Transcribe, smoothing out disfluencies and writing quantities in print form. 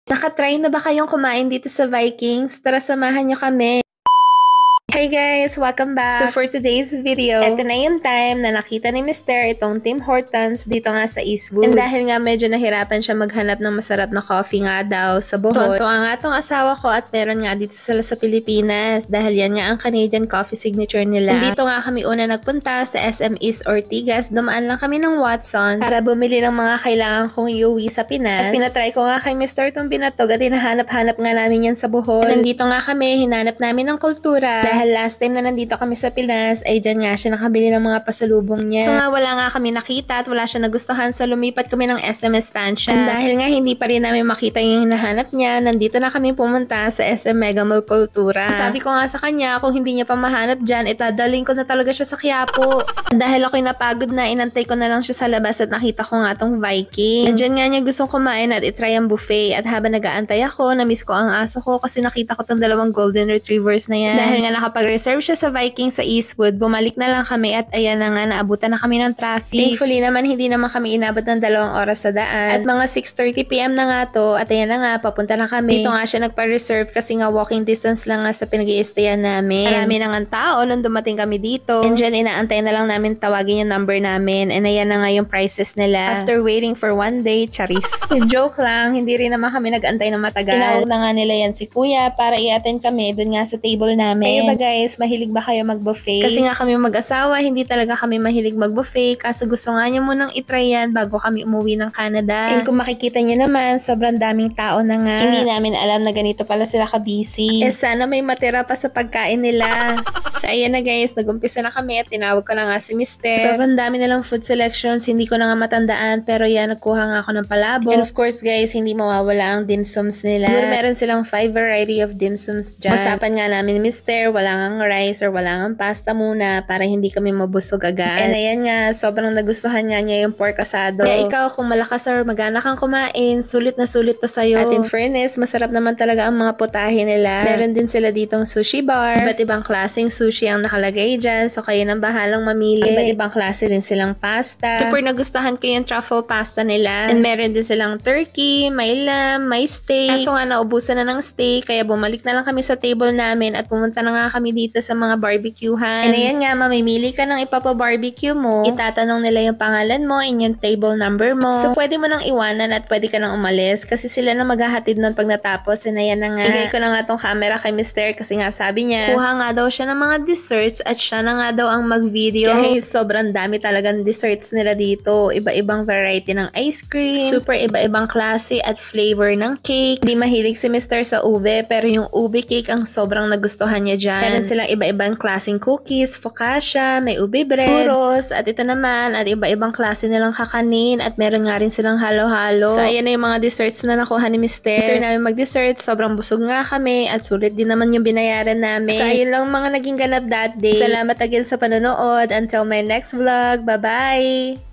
Nakatry na ba kayong kumain dito sa Vikings? Tara, samahan nyo kami. Hey guys! Welcome back! So for today's video, eto na yung time na nakita ni Mr. itong Tim Hortons dito nga sa Eastwood. And dahil nga medyo nahirapan siya maghanap ng masarap na coffee nga daw sa Bohol. Tuwa nga tong asawa ko at meron nga dito sila sa Pilipinas dahil yan nga ang Canadian coffee signature nila. And dito nga kami una nagpunta sa SM East Ortigas. Dumaan lang kami ng Watsons para bumili ng mga kailangan kong iuwi sa Pinas. At pinatry ko nga kay Mr. itong binatog at hinahanap-hanap nga namin yan sa Bohol. And nandito nga kami, hinanap namin ng kultura. Dahil last time na nandito kami sa Pinas, ay dyan nga siya nakabili ng mga pasalubong niya. So nga wala nga kami nakita at wala siya nagustuhan, so lumipat kami ng SM Estancia. And dahil nga hindi pa rin namin makita yung hinahanap niya, nandito na kami pumunta sa SM Mega Mall Kultura. Sabi ko nga sa kanya, kung hindi niya pa mahanap dyan, itadaling ko na talaga siya sa Quiapo. Dahil ako'y napagod na, inantay ko na lang siya sa labas at nakita ko nga tong Vikings. And dyan nga niya gustong kumain at itry ang buffet. At habang nag-aantay ako, namiss ko ang aso ko kasi nakita ko tong dalawang golden retrievers na yan. Dahil nga nakapag-reserve siya sa Vikings sa Eastwood, bumalik na lang kami at ayan na nga, naabutan na kami ng traffic. Thankfully naman, hindi naman kami inabot ng 2 oras sa daan. At mga 6:30 PM na nga to, at ayan na nga, papunta na kami. Dito nga siya nagpa-reserve kasi nga walking distance lang nga sa pinag-i-stayan namin. Marami na nga tao nung dumating kami dito. And dyan, inaantay na lang namin tawagin yung number namin. And ayan na nga yung prices nila. After waiting for 1 day, charis. Joke lang, hindi rin naman kami nag-antay na matagal. Tinawag na nga nila yan si Kuya para i-attend kami dun nga sa table namin. Kaya ba guys, mahilig ba kayo mag-buffet? Kasi nga kami mag-asawa, hindi talaga kami mahilig mag-buffet. Kaso gusto nga niya munang itry yan bago kami umuwi ng Canada. And kung makikita niyo naman, sobrang daming tao na nga. Hindi namin alam na ganito pala sila ka-busy. Eh sana may matira pa sa pagkain nila. So ayan na guys, nag-umpisa na kami at tinawag ko na nga si Mr. Sobrang dami na lang food selections, hindi ko na nga matandaan, pero yan, nagkuha nga ako ng palabok. And of course guys, hindi mawawala ang dim sums nila. Meron silang 5 variety of dim sums dyan. Usapan nga namin ni Mr. wala nga rice or wala nga pasta muna para hindi kami mabusog agad. And ayan nga, sobrang nagustuhan nga niya yung pork asado. Kaya ikaw, kung malakas or magana kang kumain, sulit na sulit to sa'yo. At in fairness, masarap naman talaga ang mga putahe nila. Meron din sila ditong sushi bar. Iba't ibang klaseng sushi ang nakalagay dyan, so kayo nang bahalang mamili. Iba't ibang klase din silang pasta. Super nagustuhan ko yung truffle pasta nila. And meron din silang turkey, may lamb, may steak. Kaso nga naubusan na ng steak, kaya bumalik na lang kami sa table namin at pumunta na nga kami dito sa mga barbecuehan. And ayan nga, mamimili ka ng ipapa-barbecue mo. Itatanong nila yung pangalan mo and yung table number mo. So pwede mo nang iwanan at pwede ka nang umalis kasi sila na maghahatid nun pag natapos. And ayan na nga, igay ko na nga tong camera kay Mr. kasi nga sabi niya, kuha nga daw siya ng mga desserts at siya na nga daw ang mag-video. Kahit sobrang dami talagang desserts nila dito. Iba-ibang variety ng ice cream, super iba-ibang klase at flavor ng cake. Di mahilig si Mr. sa ube, pero yung ube cake ang sobrang nagustuhan niya dyan. Meron silang iba-ibang klaseng cookies, focaccia, may ube bread, churros, at ito naman, at iba-ibang klase nilang kakanin, at meron nga rin silang halo-halo. So ayan na yung mga desserts na nakuha ni Mr. After namin mag-dessert, sobrang busog nga kami, at sulit din naman yung binayaran namin. So ayun lang mga naging ganap that day. Salamat again sa panonood. Until my next vlog. Bye-bye!